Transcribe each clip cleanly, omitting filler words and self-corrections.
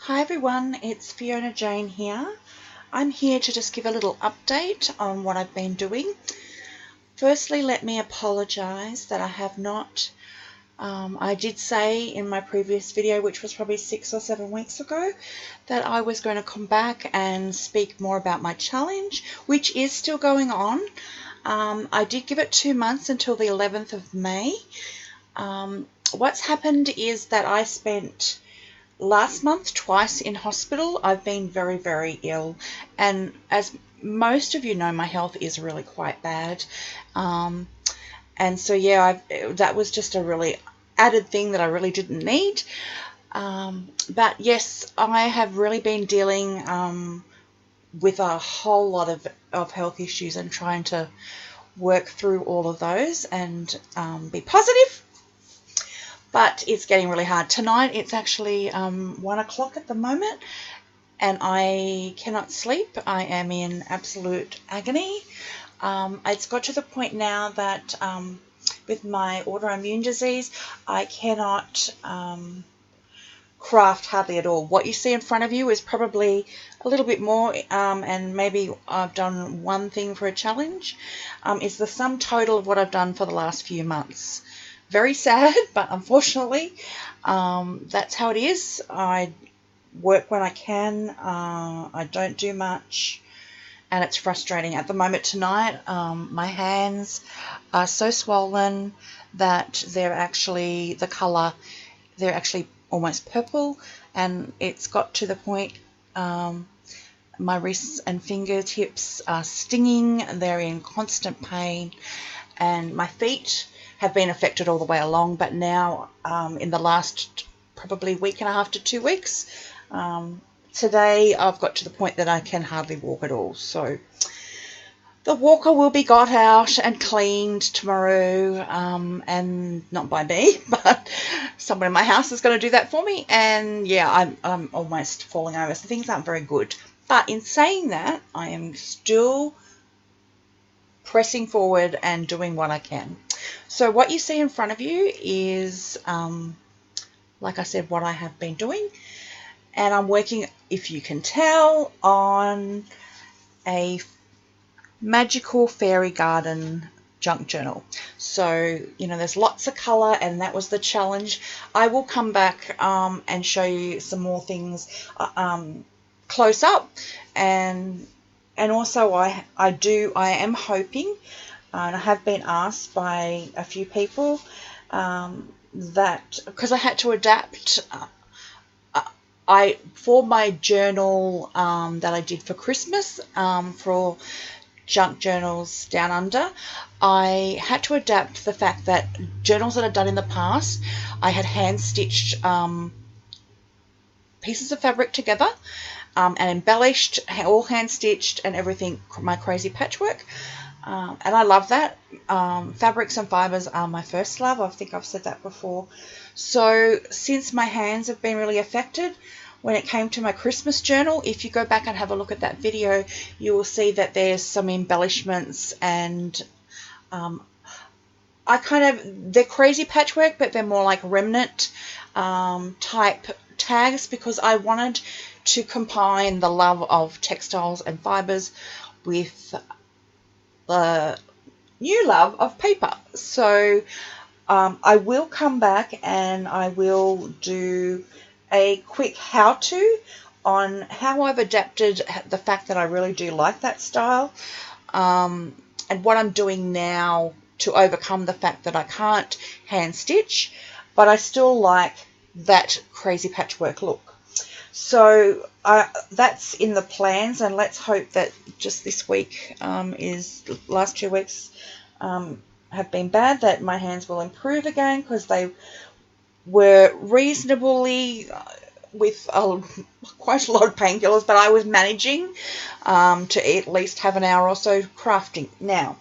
Hi everyone, it's Fiona Jane here. I'm here to just give a little update on what I've been doing. Firstly, let me apologise that I have not, I did say in my previous video, which was probably 6 or 7 weeks ago, that I was going to come back and speak more about my challenge, which is still going on. I did give it 2 months until the 11th of May. What's happened is that I spent last month twice in hospital. I've been very, very ill, and as most of you know, my health is really quite bad. And so yeah, that was just a really added thing that I really didn't need. But yes, I have really been dealing with a whole lot of health issues and trying to work through all of those and be positive. But it's getting really hard. Tonight it's actually 1 o'clock at the moment and I cannot sleep. I am in absolute agony. It's got to the point now that with my autoimmune disease, I cannot craft hardly at all. What you see in front of you is probably a little bit more, and maybe I've done one thing for a challenge. It's the sum total of what I've done for the last few months. Very sad, but unfortunately, that's how it is. I work when I can. I don't do much, and it's frustrating. At the moment tonight, my hands are so swollen that they're actually, the colour, they're actually almost purple, and it's got to the point, my wrists and fingertips are stinging, they're in constant pain, and my feet have been affected all the way along, but now in the last probably week and a half to 2 weeks, today I've got to the point that I can hardly walk at all. So the walker will be got out and cleaned tomorrow, and not by me, but someone in my house is going to do that for me. And yeah, I'm almost falling over, so things aren't very good. But in saying that, I am still pressing forward and doing what I can. So what you see in front of you is, like I said, what I have been doing. And I'm working, if you can tell, on a magical fairy garden junk journal. So, you know, there's lots of colour, and that was the challenge. I will come back and show you some more things close up, and also I am hoping, and I have been asked by a few people, that because I had to adapt, for my journal that I did for Christmas, for junk journals down under, I had to adapt the fact that journals that I'd done in the past, I had hand stitched pieces of fabric together, and embellished, all hand stitched and everything, my crazy patchwork. And I love that. Fabrics and fibers are my first love. I think I've said that before. So since my hands have been really affected, when it came to my Christmas journal, if you go back and have a look at that video, you will see that there's some embellishments, and they're crazy patchwork, but they're more like remnant type tags, because I wanted to combine the love of textiles and fibers with the new love of paper. So I will come back and I will do a quick how-to on how I've adapted the fact that I really do like that style, and what I'm doing now to overcome the fact that I can't hand stitch, but I still like that crazy patchwork look. So that's in the plans, and let's hope that just this week, last 2 weeks have been bad, that my hands will improve again, because they were reasonably with quite a lot of painkillers, but I was managing to at least have an hour or so crafting. Now,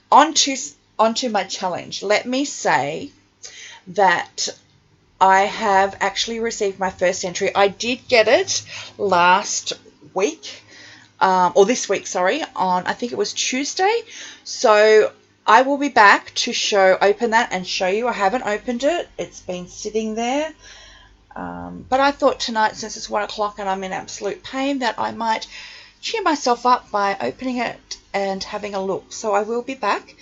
onto my challenge. Let me say that I have actually received my first entry. I did get it last week, or this week, sorry, on, I think it was Tuesday. So I will be back to open that and show you. I haven't opened it. It's been sitting there. But I thought tonight, since it's 1 o'clock and I'm in absolute pain, that I might cheer myself up by opening it and having a look. So I will be back.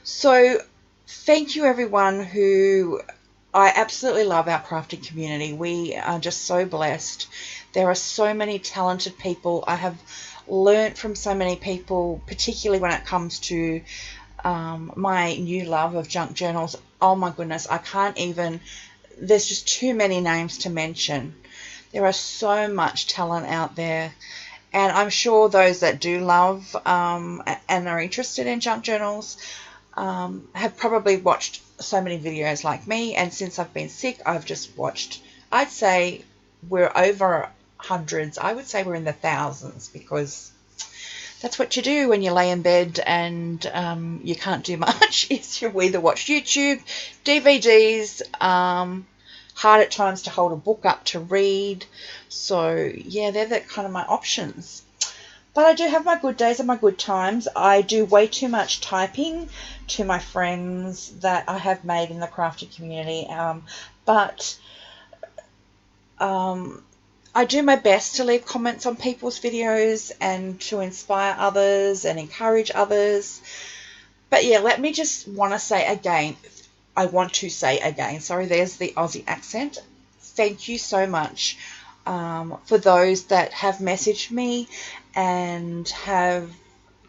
So thank you everyone who... I absolutely love our crafting community. We are just so blessed. There are so many talented people. I have learnt from so many people, particularly when it comes to my new love of junk journals. Oh my goodness, I can't even... There's just too many names to mention. There are so much talent out there. And I'm sure those that do love and are interested in junk journals have probably watched so many videos like me, and since I've been sick, I've just watched, I'd say we're over hundreds. I would say we're in the thousands, because that's what you do when you lay in bed and you can't do much, is you either watch YouTube, DVDs, hard at times to hold a book up to read. So yeah, they're the kind of my options. But I do have my good days and my good times. I do way too much typing to my friends that I have made in the crafting community. But I do my best to leave comments on people's videos and to inspire others and encourage others. But yeah, let me just want to say again, sorry, there's the Aussie accent. Thank you so much for those that have messaged me and have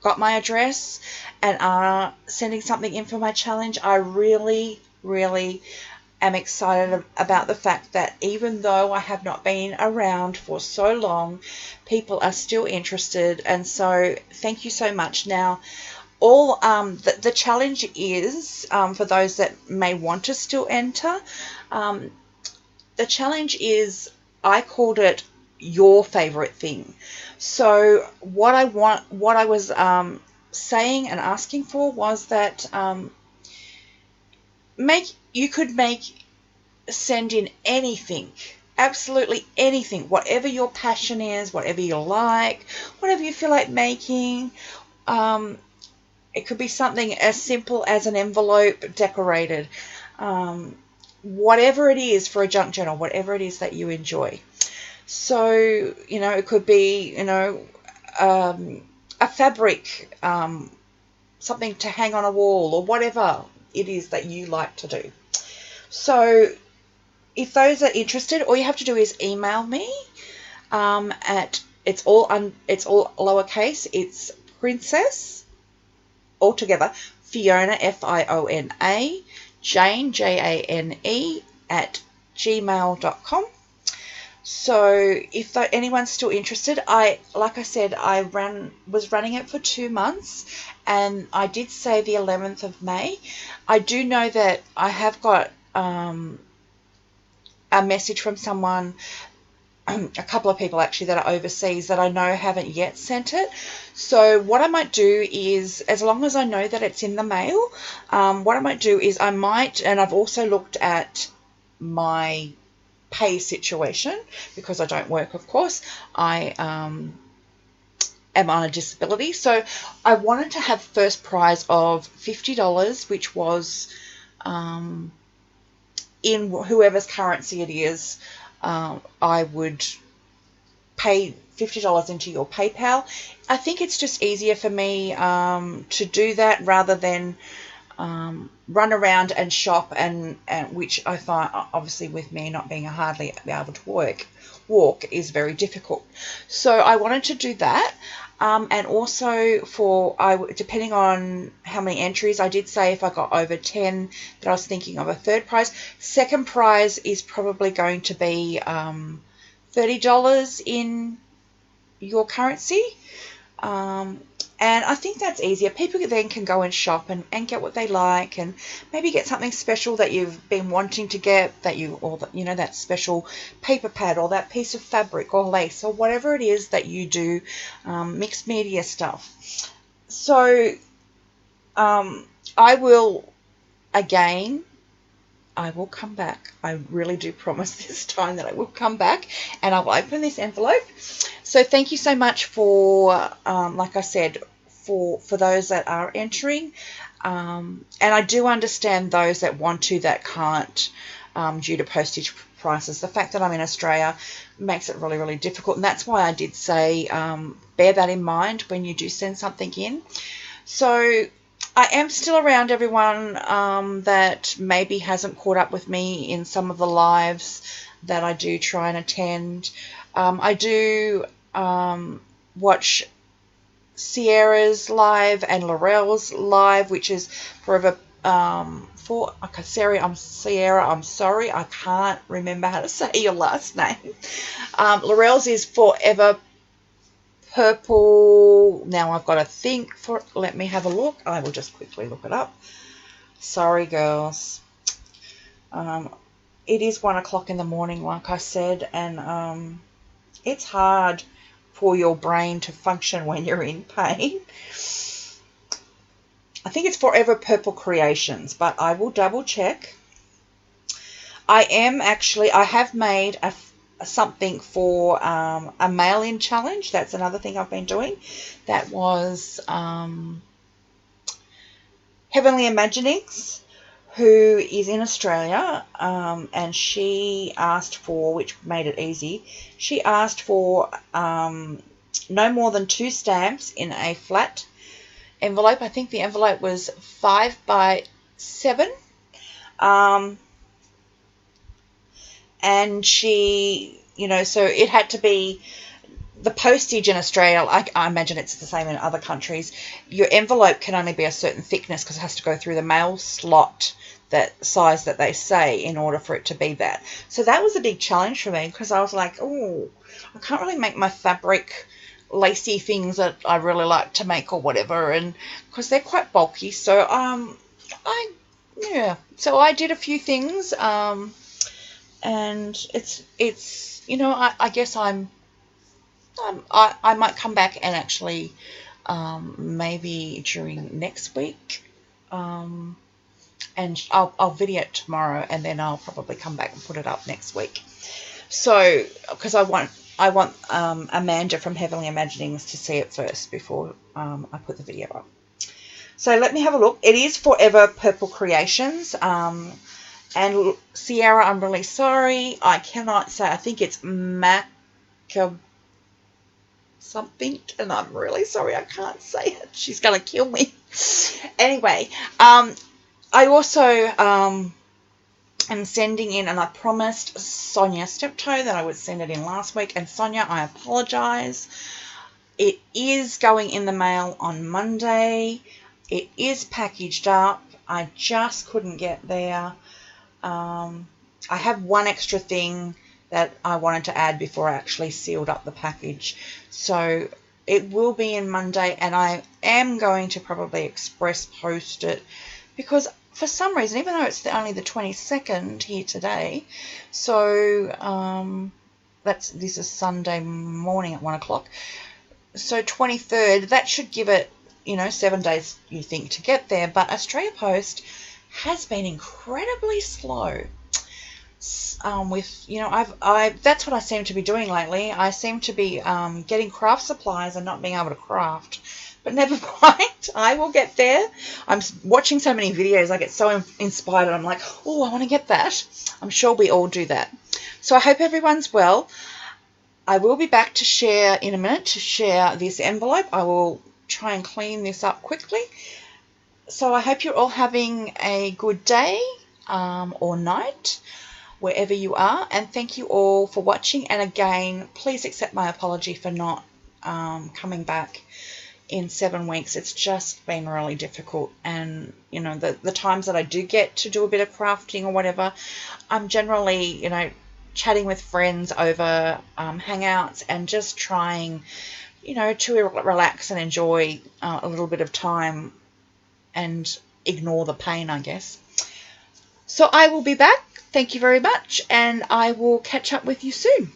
got my address and are sending something in for my challenge. I really, really am excited about the fact that even though I have not been around for so long, people are still interested, and so thank you so much. Now, all the challenge is, for those that may want to still enter, the challenge is, I called it your favorite thing. So what I was saying and asking for was that send in anything, absolutely anything, whatever your passion is, whatever you like, whatever you feel like making. It could be something as simple as an envelope decorated, whatever it is for a junk journal, whatever it is that you enjoy. So, it could be, a fabric, something to hang on a wall, or whatever it is that you like to do. So if those are interested, all you have to do is email me at, it's all lowercase, it's princess, all together, Fiona, Fiona, Jane, Jane, @gmail.com. So if anyone's still interested, like I said, I was running it for 2 months, and I did say the 11th of May. I do know that I have got a message from someone, a couple of people actually, that are overseas that I know haven't yet sent it. So what I might do is, as long as I know that it's in the mail, what I might do is and I've also looked at my pay situation, because I don't work, of course. I am on a disability, so I wanted to have first prize of $50, which was in whoever's currency it is. I would pay $50 into your PayPal. I think it's just easier for me to do that rather than run around and shop, and which I find, obviously with me not being hardly able to walk is very difficult. So I wanted to do that, and also depending on how many entries, I did say if I got over 10 that I was thinking of a third prize. Second prize is probably going to be $30 in your currency. And I think that's easier. People then can go and shop and get what they like, and maybe get something special that you've been wanting to get, that special paper pad, or that piece of fabric or lace, or whatever it is that you do, mixed media stuff. So I will come back. I really do promise this time that I will come back, and I will open this envelope. So thank you so much for, like I said, for those that are entering. And I do understand those that want to, that can't, due to postage prices. The fact that I'm in Australia makes it really, really difficult, and that's why I did say bear that in mind when you do send something in. So I am still around, everyone that maybe hasn't caught up with me in some of the lives that I do try and attend. I do watch Sierra's live and Laurel's live, which is forever for okay, Sierra, I'm sorry, I can't remember how to say your last name. Laurel's is Forever Purple. Now I've got to think for, let me have a look. I will just quickly look it up. Sorry, girls. It is 1 o'clock in the morning, like I said, and it's hard for your brain to function when you're in pain. I think it's Forever Purple Creations, but I will double check. I have made something for a mail-in challenge. That's another thing I've been doing. That was Heavenly Imaginings, who is in Australia, and she asked for, which made it easy, she asked for no more than 2 stamps in a flat envelope. I think the envelope was 5 by 7. And she, so it had to be the postage in Australia. I imagine it's the same in other countries. Your envelope can only be a certain thickness because it has to go through the mail slot, that size that they say, in order for it to be that. So that was a big challenge for me, because I was like, oh, I can't really make my fabric lacy things that I really like to make or whatever, and because they're quite bulky. So so I did a few things, and it's I guess I might come back and actually maybe during next week, and I'll video it tomorrow, and then I'll probably come back and put it up next week. So because I want Amanda from Heavenly Imaginings to see it first before I put the video up. So let me have a look. It is Forever Purple Creations. And Sierra, I'm really sorry. I cannot say. I think it's Mac something, and I'm really sorry. I can't say it. She's going to kill me. Anyway, I also am sending in, and I promised Sonia Steptoe that I would send it in last week. And Sonia, I apologize. It is going in the mail on Monday. It is packaged up. I just couldn't get there. I have one extra thing that I wanted to add before I actually sealed up the package. So it will be in Monday, and I am going to probably express post it, because for some reason, even though it's only the 22nd here today, so this is Sunday morning at 1 o'clock. So 23rd, that should give it 7 days, you think, to get there. But Australia Post has been incredibly slow. With that's what I seem to be doing lately. I seem to be getting craft supplies and not being able to craft. But never mind, I will get there. I'm watching so many videos, I get so inspired, and I'm like, oh, I want to get that. I'm sure we all do that. So I hope everyone's well. I will be back to share in a minute, to share this envelope. I will try and clean this up quickly. So I hope you're all having a good day or night, wherever you are. And thank you all for watching. And again, please accept my apology for not coming back in 7 weeks. It's just been really difficult. And, the times that I do get to do a bit of crafting or whatever, I'm generally, chatting with friends over hangouts and just trying, to relax and enjoy a little bit of time and ignore the pain, I guess. So I will be back. Thank you very much, and I will catch up with you soon.